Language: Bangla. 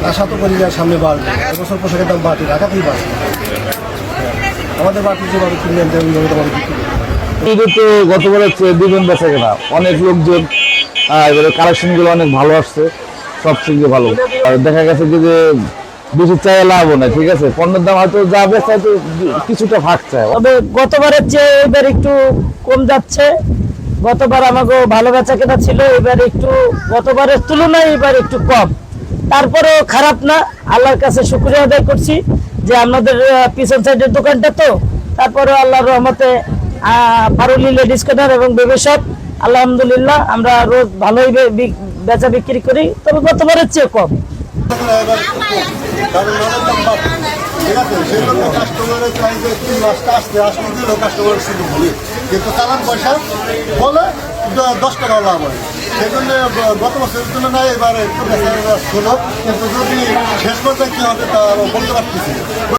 আশা তো করি যে সামনে বাড়বে, এবছর পোশাকের দাম বাড়বে, ঢাকাতেই বাড়বে। আমাদের বাড়তি যেভাবে কিনলেন তেমনভাবে তোমাদের বিক্রি এটা তো গতবারের চেয়ে দ্বিগুণ বেচা কেনা, অনেক লোকজন এবারে কালেকশনগুলো অনেক ভালো আসছে, সব থেকে ভালো। আর দেখা গেছে কি যে বেশি চাই লাভও না, ঠিক আছে, পণ্যের দাম হয়তো যা বেচা হয়তো কিছুটা ভাগ চায়। তবে গতবারের চেয়ে এবার একটু কম যাচ্ছে। গতবার আমাকে ভালো বেচা কেনা ছিল, এবার একটু গতবারের তুলনায় এবার একটু কম। তারপরেও খারাপ না, আল্লাহর কাছে শুকরিয়া আদায় করছি যে আমাদের পিছন সাইডের দোকানটা তো, তারপরে আল্লাহর রহমতে পারুলি লেডিস কর্নার এবং বেবি শপ আলহামদুলিল্লাহ আমরা রোজ ভালোই বেচা বিক্রি করি, তবে গতবারের চেয়ে কম। ঠিক আছে, সেই জন্য কাস্টমারের চাই যে 3 মাসটা আসতে দিলেও কাস্টমারের শুধু বলি, কিন্তু চালান পয়সা বলে 10 টাকা লাভ হয়। সেই জন্য গত বছরের তুলনায় এবার একটু বেচা ষোলো, কিন্তু যদি শেষ পর্যায়ে কী হবে তা বলতে পারতেছি।